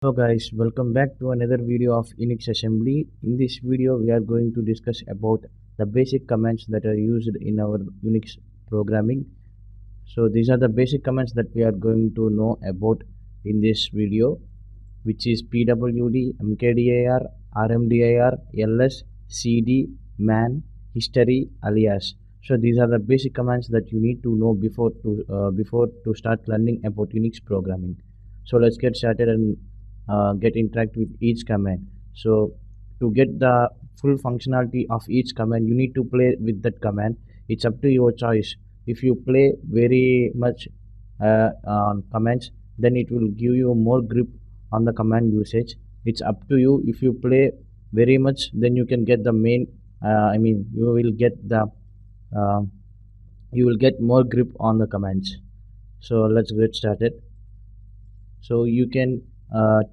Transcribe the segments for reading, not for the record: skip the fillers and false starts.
Hello guys, welcome back to another video of Unix assembly. In this video we are going to discuss about the basic commands that are used in our Unix programming. So these are the basic commands that we are going to know about in this video, which is pwd, mkdir, rmdir, ls, cd, man, history, alias. So these are the basic commands that you need to know before to start learning about Unix programming. So let's get started and get interact with each command. So to get the full functionality of each command, you need to play with that command. It's up to your choice. If you play very much on commands, then it will give you more grip on the command usage. It's up to you. If you play very much, then you can get the main you will get the uh, you will get more grip on the commands. So let's get started. So you can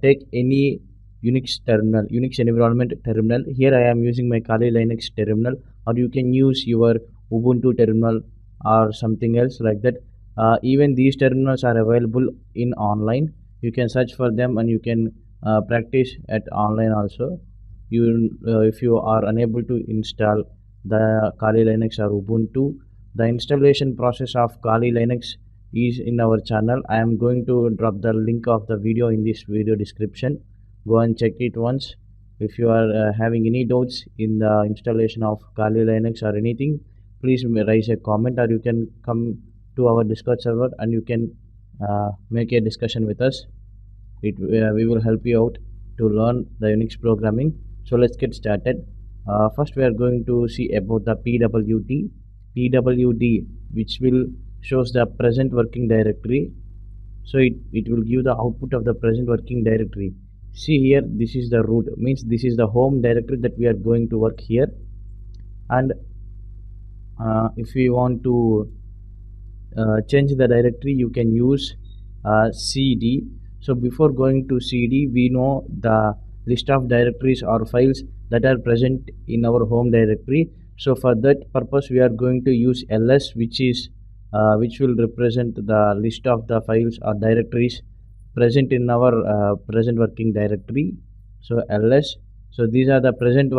take any Unix environment terminal. Here I am using my Kali Linux terminal, or you can use your Ubuntu terminal or something else like that. Even these terminals are available in online. You can search for them and you can practice at online also. If you are unable to install the Kali Linux or Ubuntu, the installation process of Kali Linux is in our channel. I am going to drop the link of the video in this video description. Go and check it once. If you are having any doubts in the installation of Kali Linux or anything, please raise a comment, or you can come to our Discord server and you can make a discussion with us. We will help you out to learn the Unix programming. So let's get started. First we are going to see about the PWD, which will shows the present working directory. So it will give the output of the present working directory. See here, this is the root, means this is the home directory that we are going to work here. And if we want to change the directory, you can use cd. So before going to cd, we know the list of directories or files that are present in our home directory. So for that purpose we are going to use ls, which will represent the list of the files or directories present in our present working directory. So ls, so these are the present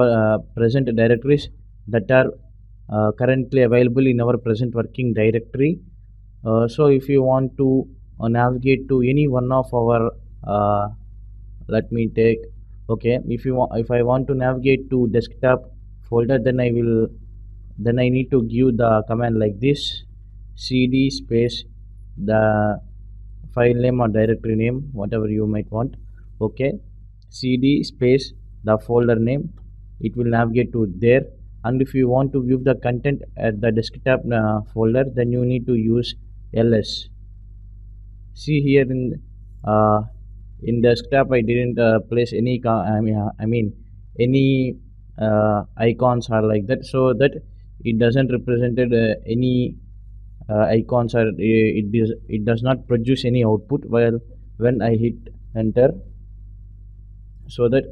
directories that are currently available in our present working directory. So if you want to navigate to any one of our let me take, okay, if I want to navigate to desktop folder, then I need to give the command like this: cd space the file name or directory name, whatever you might want. Okay, cd space the folder name, it will navigate to there. And if you want to view the content at the desktop folder, then you need to use ls. See here uh, in desktop I didn't place any any icons are like that, so that it doesn't represented any icons, or it does not produce any output while when I hit enter. So that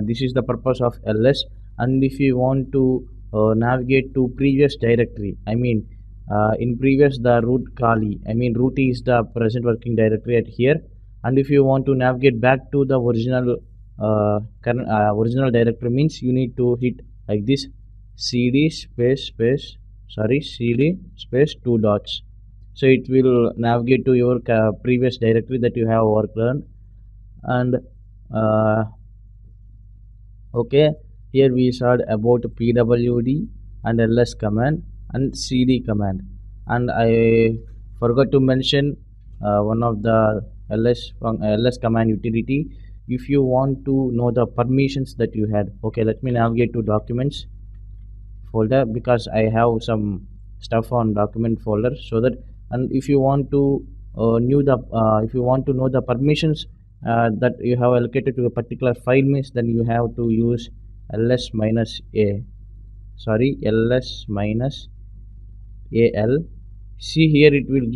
this is the purpose of ls. And if you want to navigate to previous directory, in previous the root Kali, root is the present working directory at here. And if you want to navigate back to the original original directory, means you need to hit like this: cd cd space two dots. So it will navigate to your previous directory that you have worked on. And okay, here we saw about pwd and ls command and cd command. And I forgot to mention one of the ls command utility. If you want to know the permissions that you had, okay, let me navigate to documents folder, because I have some stuff on document folder. So that, and if you want to if you want to know the permissions that you have allocated to a particular file, means then you have to use ls minus al. See here, it will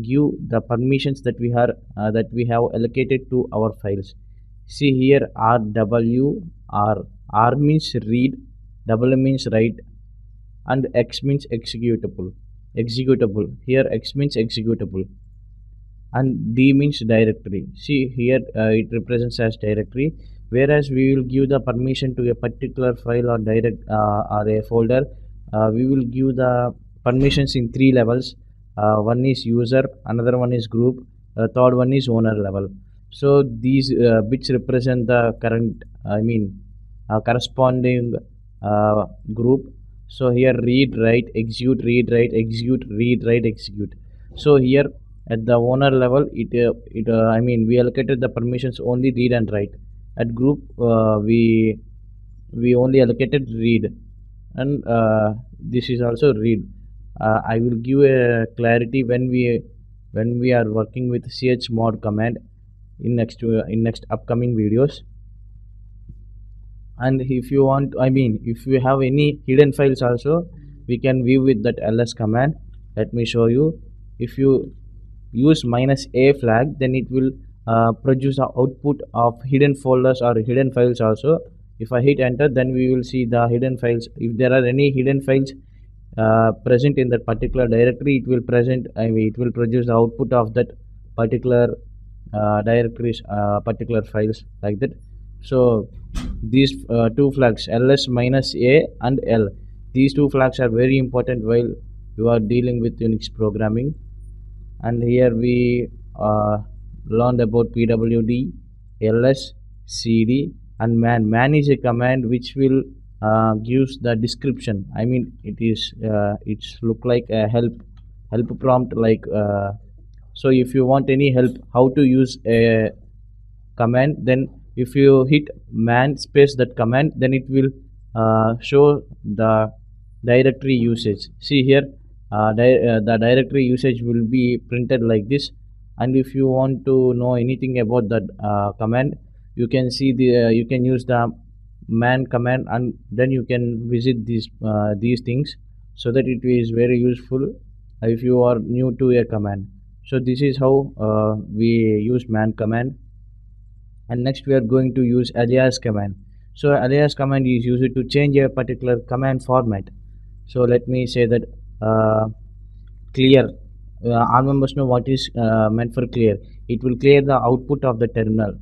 give the permissions that we have allocated to our files. See here, r means read, w means write, and x means executable. Here x means executable. and D means directory. See here it represents as directory, whereas we will give the permission to a particular file or direct or a folder. We will give the permissions in three levels. One is user, another one is group, third one is owner level. So these bits represent the current, corresponding group. So here read write execute read write execute. So here at the owner level, we allocated the permissions only read and write. At group, we only allocated read, and this is also read. I will give a clarity when we are working with chmod command in next upcoming videos. And if you want, if you have any hidden files also, we can view with that ls command. Let me show you. If you use -a flag, then it will produce the output of hidden folders or hidden files also. If I hit enter, then we will see the hidden files. If there are any hidden files present in that particular directory, it will present, it will produce the output of that particular directories, particular files, like that. So these two flags, ls -a and l, these two flags are very important while you are dealing with Unix programming. And here we learned about pwd, ls, cd, and man. Man is a command which will gives the description. It's look like a help prompt, like so if you want any help how to use a command, then if you hit man space that command, then it will show the directory usage. See here, the directory usage will be printed like this. And if you want to know anything about that command, you can see you can use the man command, and then you can visit these things, so that it is very useful if you are new to a command. So this is how we use man command. And next we are going to use alias command. So alias command is used to change a particular command format. So let me say that clear. All members know what is meant for clear. It will clear the output of the terminal.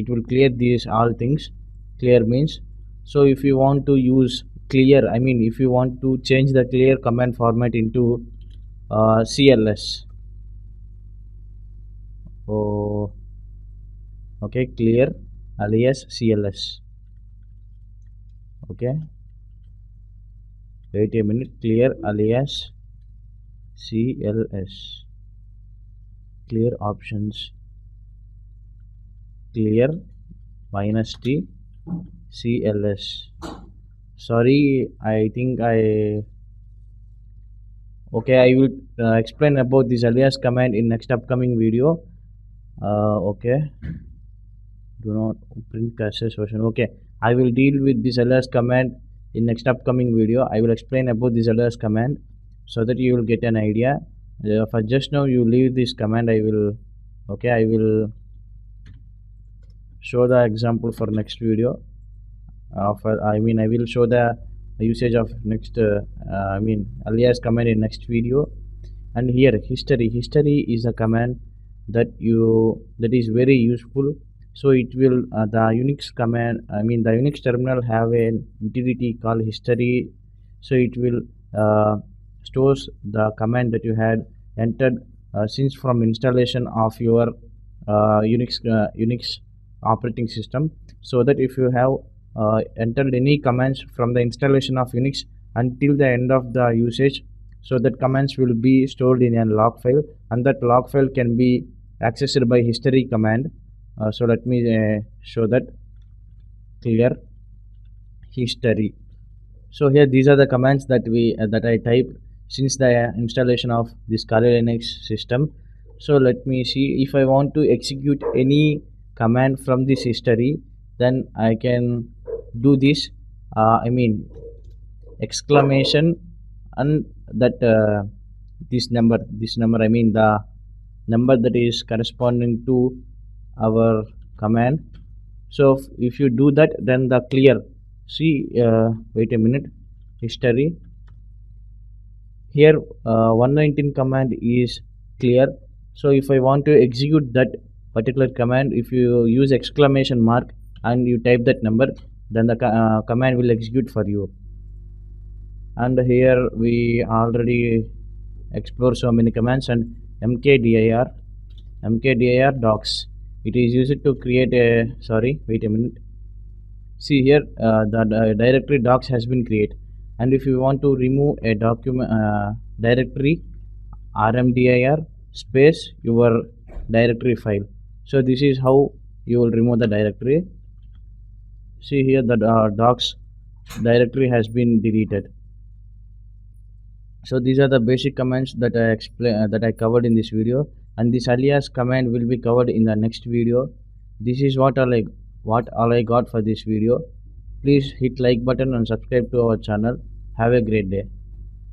It will clear these all things. Clear means, so if you want to use clear, if you want to change the clear command format into cls. Oh, okay, clear alias cls. Okay, wait a minute. Clear alias cls. Clear options. Clear -t cls. Sorry, I think okay, I will explain about this alias command in next upcoming video. Okay, do not print caches version. Okay, I will deal with this alias command in next upcoming video. I will explain about this alias command so that you will get an idea. For just now you leave this command. I will show the example for next video. I will show the usage of next alias command in next video. And here history is a command that is very useful. So it will the Unix command, the Unix terminal have an utility called history. So it will stores the command that you had entered since from installation of your Unix operating system. So that if you have entered any commands from the installation of Unix until the end of the usage, so that commands will be stored in a log file, and that log file can be accessed by history command. So let me show that. Clear history. So here these are the commands that I typed since the installation of this Kali Linux system. So let me see, if I want to execute any command from this history, then I can do this exclamation and that this number, the number that is corresponding to our command. So if you do that, then the clear, see, wait a minute, history. Here 119 command is clear, So if I want to execute that particular command, if you use exclamation mark and you type that number, then the command will execute for you. And here we already explore so many commands. And mkdir docs, it is used to create a, sorry, wait a minute, see here, the directory docs has been created. And if you want to remove a document directory, rmdir space your directory file. So this is how you will remove the directory. See here that docs directory has been deleted. So these are the basic commands that I explain that I covered in this video, and this alias command will be covered in the next video. This is what all I got for this video. Please hit like button and subscribe to our channel. Have a great day.